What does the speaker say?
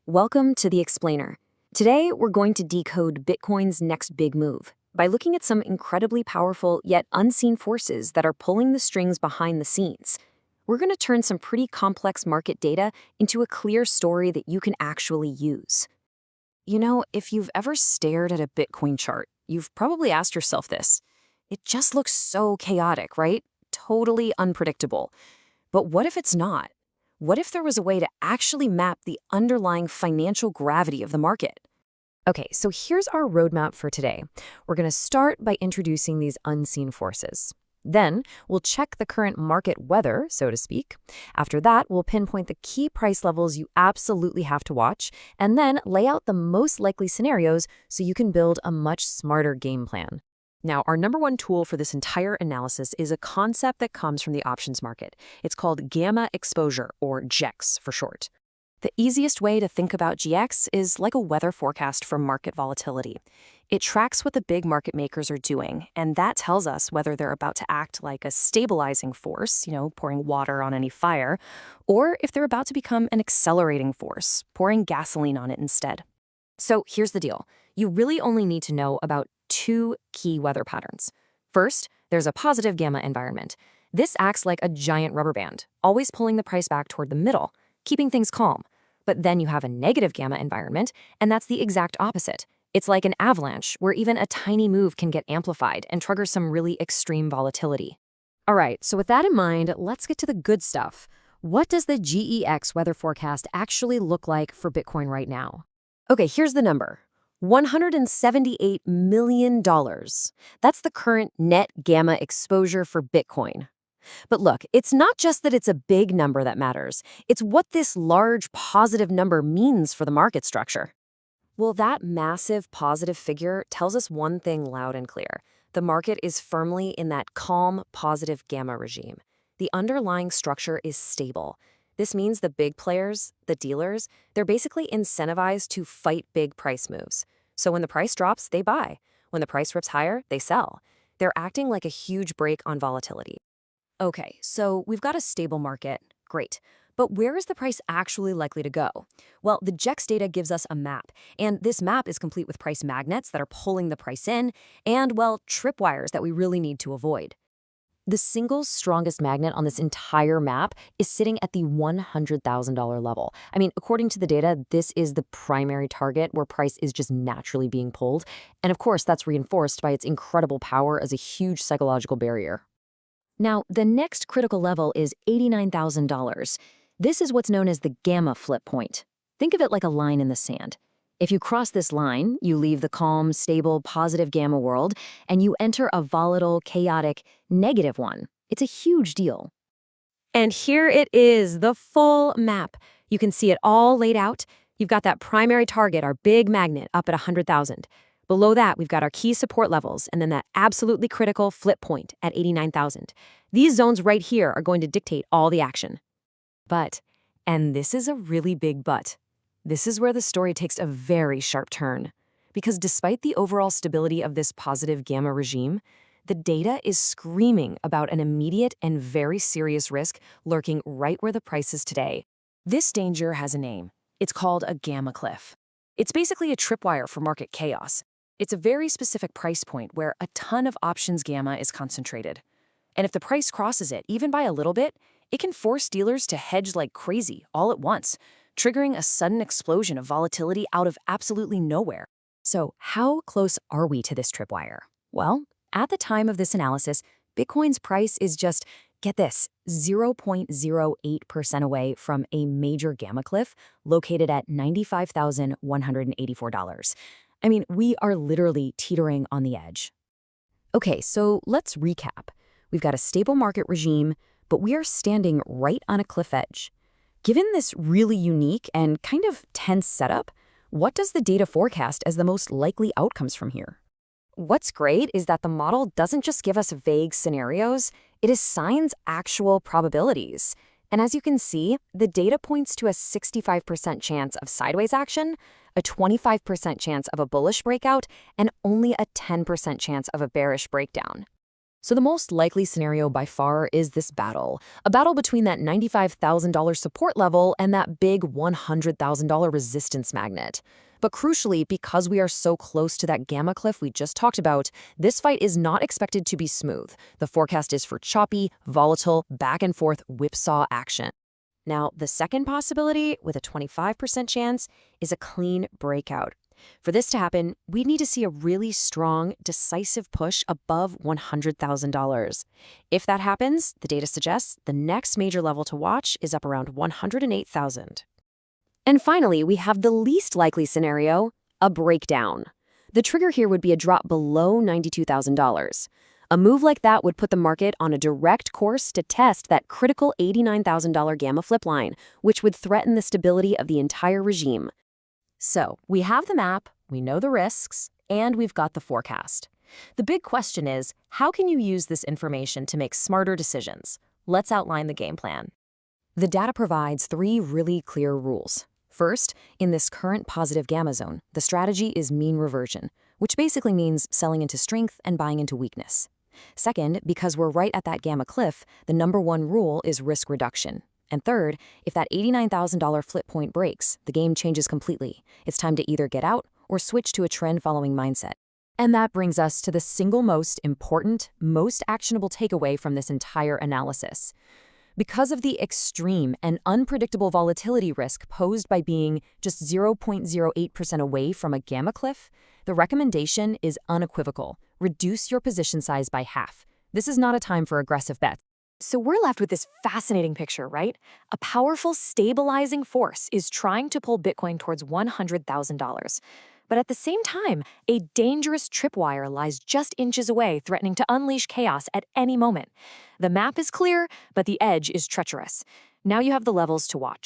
Welcome to The Explainer. Today, we're going to decode Bitcoin's next big move by looking at some incredibly powerful yet unseen forces that are pulling the strings behind the scenes. We're going to turn some pretty complex market data into a clear story that you can actually use. You know, if you've ever stared at a Bitcoin chart, you've probably asked yourself this. It just looks so chaotic, right? Totally unpredictable. But what if it's not? What if there was a way to actually map the underlying financial gravity of the market? Okay, so here's our roadmap for today. We're going to start by introducing these unseen forces. Then, we'll check the current market weather, so to speak. After that, we'll pinpoint the key price levels you absolutely have to watch, and then lay out the most likely scenarios so you can build a much smarter game plan. Now, our number one tool for this entire analysis is a concept that comes from the options market. It's called gamma exposure, or GEX for short. The easiest way to think about GX is like a weather forecast for market volatility. It tracks what the big market makers are doing, and that tells us whether they're about to act like a stabilizing force, pouring water on any fire, or if they're about to become an accelerating force, pouring gasoline on it instead. So here's the deal. You really only need to know about two key weather patterns. First, there's a positive gamma environment. This acts like a giant rubber band, always pulling the price back toward the middle, keeping things calm. But then you have a negative gamma environment, and that's the exact opposite. It's like an avalanche, where even a tiny move can get amplified and trigger some really extreme volatility. All right, so with that in mind, let's get to the good stuff. What does the GEX weather forecast actually look like for Bitcoin right now? Okay, here's the number. $178 million. That's the current net gamma exposure for Bitcoin. But look, it's not just that it's a big number that matters. It's what this large positive number means for the market structure. Well, that massive positive figure tells us one thing loud and clear. The market is firmly in that calm, positive gamma regime. The underlying structure is stable. This means the big players, the dealers, they're basically incentivized to fight big price moves. So when the price drops, they buy. When the price rips higher, they sell. They're acting like a huge brake on volatility. Okay, so we've got a stable market. Great. But where is the price actually likely to go? Well, the GEX data gives us a map, and this map is complete with price magnets that are pulling the price in, and, well, tripwires that we really need to avoid. The single strongest magnet on this entire map is sitting at the $100,000 level. I mean, according to the data, this is the primary target where price is just naturally being pulled. And of course, that's reinforced by its incredible power as a huge psychological barrier. Now, the next critical level is $89,000. This is what's known as the gamma flip point. Think of it like a line in the sand. If you cross this line, you leave the calm, stable, positive gamma world, and you enter a volatile, chaotic, negative one. It's a huge deal. And here it is, the full map. You can see it all laid out. You've got that primary target, our big magnet, up at 100,000. Below that, we've got our key support levels, and then that absolutely critical flip point at 89,000. These zones right here are going to dictate all the action. But, and this is a really big but, this is where the story takes a very sharp turn. Because despite the overall stability of this positive gamma regime, the data is screaming about an immediate and very serious risk lurking right where the price is today. This danger has a name. It's called a gamma cliff. It's basically a tripwire for market chaos. It's a very specific price point where a ton of options gamma is concentrated. And if the price crosses it, even by a little bit, it can force dealers to hedge like crazy all at once, triggering a sudden explosion of volatility out of absolutely nowhere. So how close are we to this tripwire? Well, at the time of this analysis, Bitcoin's price is just, get this, 0.08% away from a major gamma cliff located at $95,184. I mean, we are literally teetering on the edge. Okay, so let's recap. We've got a stable market regime, but we are standing right on a cliff edge. Given this really unique and kind of tense setup, what does the data forecast as the most likely outcomes from here? What's great is that the model doesn't just give us vague scenarios, it assigns actual probabilities. And as you can see, the data points to a 65% chance of sideways action, a 25% chance of a bullish breakout, and only a 10% chance of a bearish breakdown. So the most likely scenario by far is this battle, a battle between that $95,000 support level and that big $100,000 resistance magnet. But crucially, because we are so close to that gamma cliff we just talked about, this fight is not expected to be smooth. The forecast is for choppy, volatile, back and forth whipsaw action. Now, the second possibility, with a 25% chance, is a clean breakout. For this to happen, we need to see a really strong, decisive push above $100,000. If that happens, the data suggests the next major level to watch is up around $108,000. And finally, we have the least likely scenario, a breakdown. The trigger here would be a drop below $92,000. A move like that would put the market on a direct course to test that critical $89,000 gamma flip line, which would threaten the stability of the entire regime. So, we have the map, we know the risks, and we've got the forecast. The big question is, how can you use this information to make smarter decisions? Let's outline the game plan. The data provides 3 really clear rules. First, in this current positive gamma zone, the strategy is mean reversion, which basically means selling into strength and buying into weakness. Second, because we're right at that gamma cliff, the number 1 rule is risk reduction. And third, if that $89,000 flip point breaks, the game changes completely. It's time to either get out or switch to a trend-following mindset. And that brings us to the single most important, most actionable takeaway from this entire analysis. Because of the extreme and unpredictable volatility risk posed by being just 0.08% away from a gamma cliff, the recommendation is unequivocal. Reduce your position size by half. This is not a time for aggressive bets. So we're left with this fascinating picture, right? A powerful stabilizing force is trying to pull Bitcoin towards $100,000. But at the same time, a dangerous tripwire lies just inches away, threatening to unleash chaos at any moment. The map is clear, but the edge is treacherous. Now you have the levels to watch.